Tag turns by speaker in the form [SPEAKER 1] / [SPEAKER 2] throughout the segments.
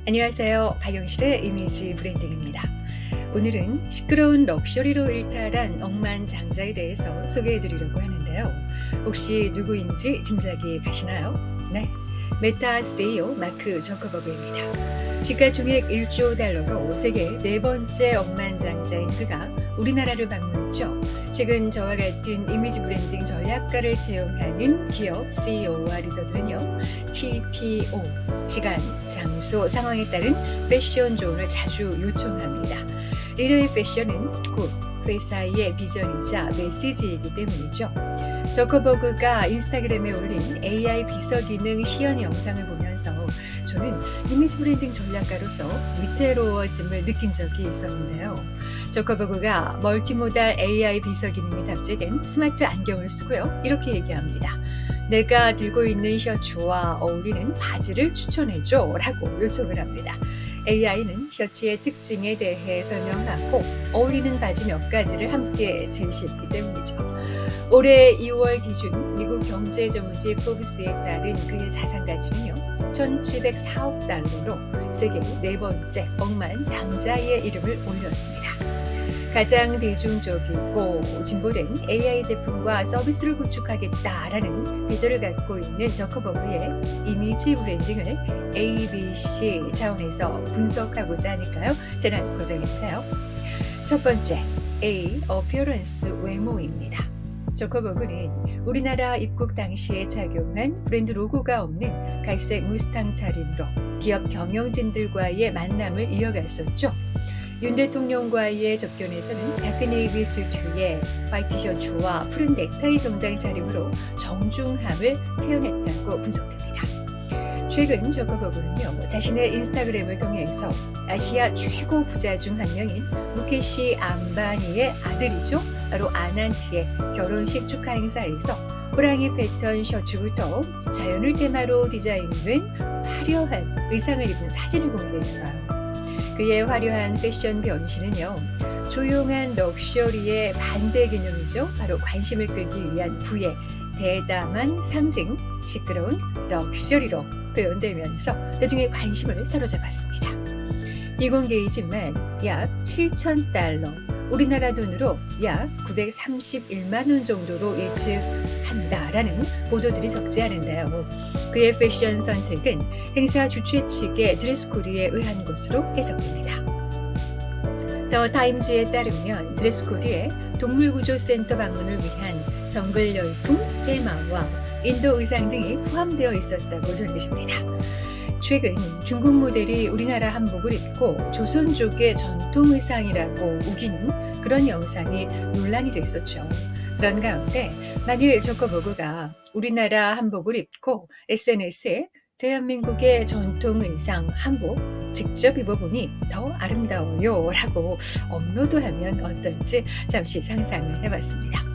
[SPEAKER 1] 안녕하세요. 박영실의 이미지 브랜딩입니다. 오늘은 시끄러운 럭셔리로 일탈한 억만장자에 대해서 소개해 드리려고 하는데요. 혹시 누구인지 짐작이 가시나요? 네. 메타 CEO 마크 저커버그입니다. 시가총액 1조 달러로 세계 네 번째 억만장자인 그가 우리나라를 방문했죠. 최근 저와 같은 이미지 브랜딩 전략가를 채용하는 기업 CEO와 리더들은요. TPO, 시간, 장소, 상황에 따른 패션 존을 자주 요청합니다. 리더의 패션은 곧 회사의 비전이자 메시지이기 때문이죠. 저커버그가 인스타그램에 올린 AI 비서 기능 시연 영상을 보면서 저는 이미지 브랜딩 전략가로서 위태로워짐을 느낀 적이 있었는데요. 저커버그가 멀티모달 AI 비서 기능이 탑재된 스마트 안경을 쓰고요. 이렇게 얘기합니다. 내가 들고 있는 셔츠와 어울리는 바지를 추천해줘 라고 요청을 합니다. AI는 셔츠의 특징에 대해 설명하고 어울리는 바지 몇 가지를 함께 제시했기 때문이죠. 올해 2월 기준 미국 경제 전문지 포브스에 따른 그의 자산 가치는요. 1,704억 달러로 세계 네 번째 억만장자의 이름을 올렸습니다. 가장 대중적이고 진보된 AI 제품과 서비스를 구축하겠다라는 비전을 갖고 있는 저커버그의 이미지 브랜딩을 ABC 차원에서 분석하고자 하니까요. 채널 고정해주세요. 첫 번째, A. 어피어런스 외모입니다. 저커버그는 우리나라 입국 당시에 착용한 브랜드 로고가 없는 갈색 무스탕 차림으로 기업 경영진들과의 만남을 이어갔었죠. 윤 대통령과의 접견에서는 다크네이비 수트에 화이트 셔츠와 푸른 넥타이 정장 차림으로 정중함을 표현했다고 분석됩니다. 최근 저커버그는요, 자신의 인스타그램을 통해서 아시아 최고 부자 중 한 명인 무케시 암바니의 아들이죠. 바로 아난트의 결혼식 축하 행사에서 호랑이 패턴 셔츠부터 자연을 테마로 디자인된 화려한 의상을 입은 사진을 공개했어요. 그의 화려한 패션 변신은요. 조용한 럭셔리의 반대 개념이죠. 바로 관심을 끌기 위한 부의 대담한 상징, 시끄러운 럭셔리로 표현되면서 대중의 관심을 사로잡았습니다. 비공개이지만 약 7,000달러, 우리나라 돈으로 약 931만 원 정도로 예측한다라는 보도들이 적지 않은데요. 그의 패션 선택은 행사 주최 측의 드레스 코드에 의한 것으로 해석됩니다. 더 타임즈에 따르면 드레스 코드에 동물구조센터 방문을 위한 정글 열풍 테마와 인도 의상 등이 포함되어 있었다고 전해집니다. 최근 중국 모델이 우리나라 한복을 입고 조선족의 전통 의상이라고 우기는 그런 영상이 논란이 됐었죠. 그런 가운데 만일 저커버그가 우리나라 한복을 입고 SNS에 대한민국의 전통 의상 한복 직접 입어보니 더 아름다워요 라고 업로드하면 어떨지 잠시 상상을 해봤습니다.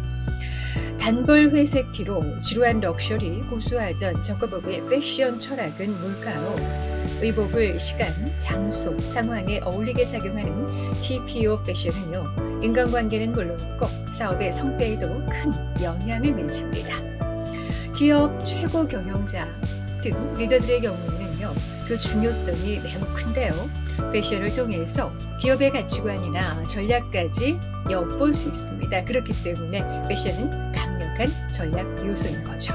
[SPEAKER 1] 단벌 회색 티로 지루한 럭셔리 고수하던 저커버그의 패션 철학은 뭘까요? 의복을 시간, 장소, 상황에 어울리게 착용하는 TPO 패션은요. 인간관계는 물론이고 사업의 성패에도 큰 영향을 미칩니다. 기업 최고 경영자 등 리더들의 경우에는요. 그 중요성이 매우 큰데요. 패션을 통해서 기업의 가치관이나 전략까지 엿볼 수 있습니다. 그렇기 때문에 패션은 강력한 전략 요소인 거죠.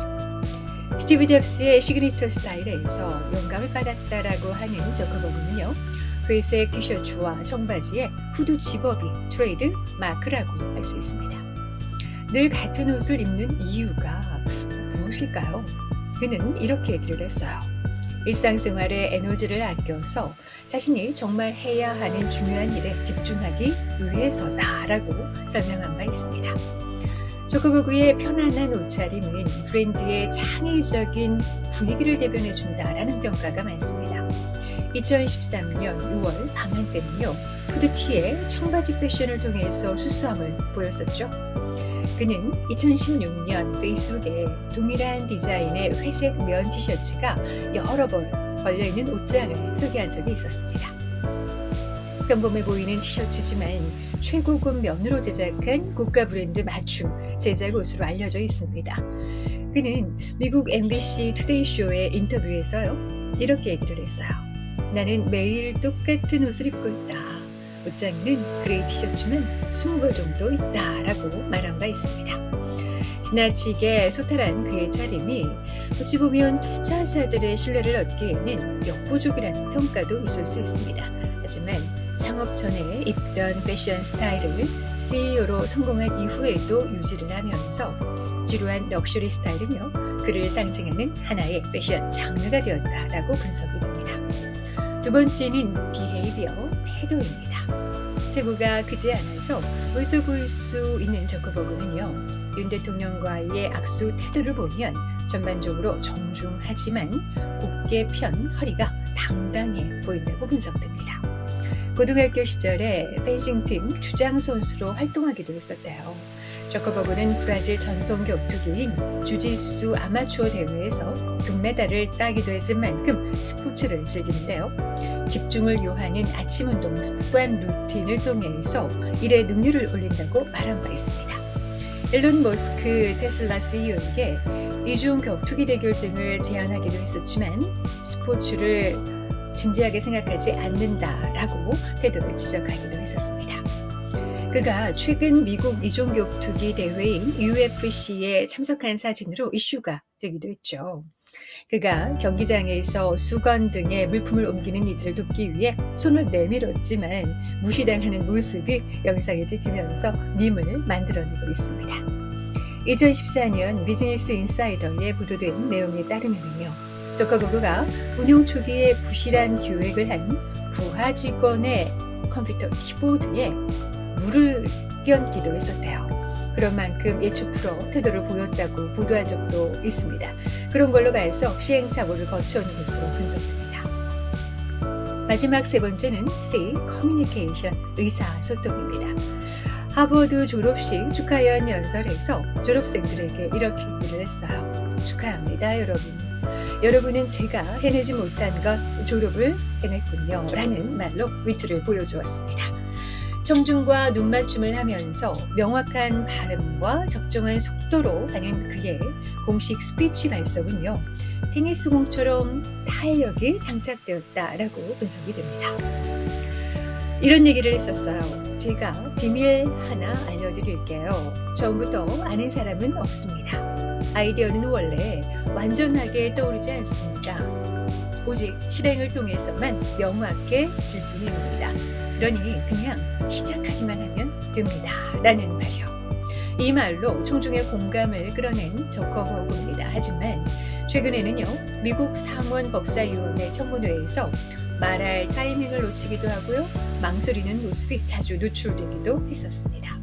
[SPEAKER 1] 스티브 잡스의 시그니처 스타일에서 영감을 받았다라고 하는 저커버그는요. 회색 티셔츠와 청바지에 후드 집업이 트레이드 마크라고 할 수 있습니다. 늘 같은 옷을 입는 이유가 무엇일까요? 그는 이렇게 얘기를 했어요. 일상생활에 에너지를 아껴서 자신이 정말 해야 하는 중요한 일에 집중하기 위해서다라고 설명한 바 있습니다. 저커버그의 편안한 옷차림은 브랜드의 창의적인 분위기를 대변해준다라는 평가가 많습니다. 2013년 6월 방한 때는요. 후드티에 청바지 패션을 통해서 수수함을 보였었죠. 그는 2016년 페이스북에 동일한 디자인의 회색 면 티셔츠가 여러 벌 걸려있는 옷장을 소개한 적이 있었습니다. 평범해 보이는 티셔츠지만 최고급 면으로 제작한 고가 브랜드 맞춤 제작 옷으로 알려져 있습니다. 그는 미국 MBC 투데이 쇼의 인터뷰에서요. 이렇게 얘기를 했어요. 나는 매일 똑같은 옷을 입고 있다. 옷장에는 그레이 티셔츠만 20벌 정도 있다라고 말한 바 있습니다. 지나치게 소탈한 그의 차림이 어찌 보면 투자자들의 신뢰를 얻기에는 역부족이라는 평가도 있을 수 있습니다. 하지만 창업 전에 입던 패션 스타일을 CEO로 성공한 이후에도 유지를 하면서 지루한 럭셔리 스타일은요, 그를 상징하는 하나의 패션 장르가 되었다라고 분석이 됩니다. 두 번째는 비헤이비어, 태도입니다. 체구가 크지 않아서猥琐 보일 수 있는 저커버그는요, 윤 대통령과의 악수 태도를 보면 전반적으로 정중하지만 곧게 편 허리가 당당해 보인다고 분석됩니다. 고등학교 시절에 펜싱팀 주장 선수로 활동하기도 했었대요. 저커버그는 브라질 전통 격투기인 주짓수 아마추어 대회에서 금메달을 따기도 했을 만큼 스포츠를 즐기는데요. 집중을 요하는 아침 운동 습관 루틴을 통해서 일의 능률을 올린다고 말한 바 있습니다. 일론 머스크 테슬라 CEO에게 이중 격투기 대결 등을 제안하기도 했었지만 스포츠를 진지하게 생각하지 않는다라고 태도를 지적하기도 했었습니다. 그가 최근 미국 이종 격투기 대회인 UFC에 참석한 사진으로 이슈가 되기도 했죠. 그가 경기장에서 수건 등의 물품을 옮기는 이들을 돕기 위해 손을 내밀었지만 무시당하는 모습이 영상에 찍히면서 밈을 만들어내고 있습니다. 2014년 비즈니스 인사이더에 보도된 내용에 따르면요, 저커버그가 운영 초기에 부실한 계획을 한 부하 직원의 컴퓨터 키보드에 물을 끼얹기도 했었대요. 그런 만큼 예측 풀어 태도를 보였다고 보도한 적도 있습니다. 그런 걸로 봐서 시행착오를 거쳐오는 것으로 분석됩니다. 마지막 세 번째는 C, 커뮤니케이션, 의사소통입니다. 하버드 졸업식 축하연 연설에서 졸업생들에게 이렇게 얘기를 했어요. 축하합니다, 여러분. 여러분은 제가 해내지 못한 것 졸업을 해냈군요. 라는 말로 위트를 보여주었습니다. 청중과 눈맞춤을 하면서 명확한 발음과 적정한 속도로 하는 그의 공식 스피치 발성은요, 테니스공처럼 탄력이 장착되었다라고 분석이 됩니다. 이런 얘기를 했었어요. 제가 비밀 하나 알려드릴게요. 처음부터 아는 사람은 없습니다. 아이디어는 원래 완전하게 떠오르지 않습니다. 오직 실행을 통해서만 명확해질 뿐입니다. 그러니 그냥 시작하기만 하면 됩니다. 라는 말이요. 이 말로 청중의 공감을 끌어낸 저커버그입니다. 하지만 최근에는요, 미국 상원 법사위원회 청문회에서 말할 타이밍을 놓치기도 하고요, 망설이는 모습이 자주 노출되기도 했었습니다.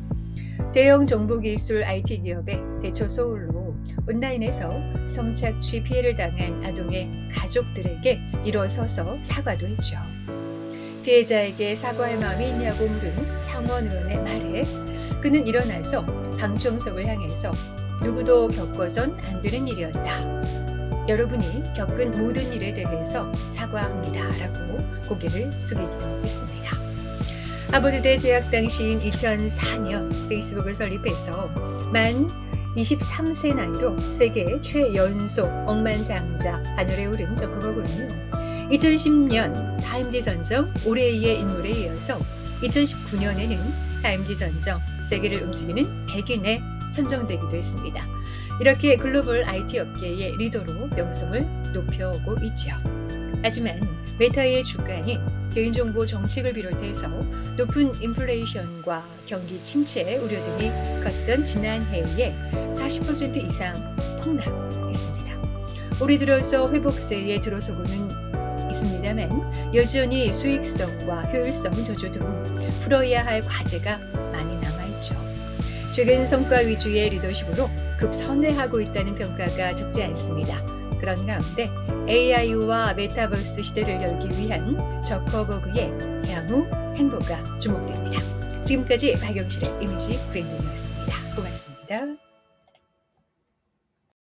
[SPEAKER 1] 대형 정보기술 IT 기업의 대처 소울로 온라인에서 성착취 피해를 당한 아동의 가족들에게 일어서서 사과도 했죠. 피해자에게 사과할 마음이 있냐고 물은 상원의원의 말에 그는 일어나서 방청석을 향해서 누구도 겪어선 안 되는 일이었다. 여러분이 겪은 모든 일에 대해서 사과합니다. 라고 고개를 숙이기도 했습니다. 하버드대 재학 당시인 2004년 페이스북을 설립해서 만 23세 나이로 세계 최연소 억만장자 하늘에 오른 저커버그는요, 2010년 타임지 선정 올해의 인물에 이어서 2019년에는 타임지 선정 세계를 움직이는 100인에 선정되기도 했습니다. 이렇게 글로벌 IT 업계의 리더로 명성을 높여오고 있죠. 하지만 메타의 주가는 개인정보 정책을 비롯해서 높은 인플레이션과 경기 침체 우려 등이 컸던 지난해에 40% 이상 폭락했습니다. 올해 들어서 회복세에 들어서고는 있습니다만 여전히 수익성과 효율성 저조 등 풀어야 할 과제가 많이 남아있죠. 최근 성과 위주의 리더십으로 급선회하고 있다는 평가가 적지 않습니다. 그런 가운데 AI와 메타버스 시대를 열기 위한 저커버그의 향후 행보가 주목됩니다. 지금까지 박영실의 이미지 브랜딩이었습니다. 고맙습니다.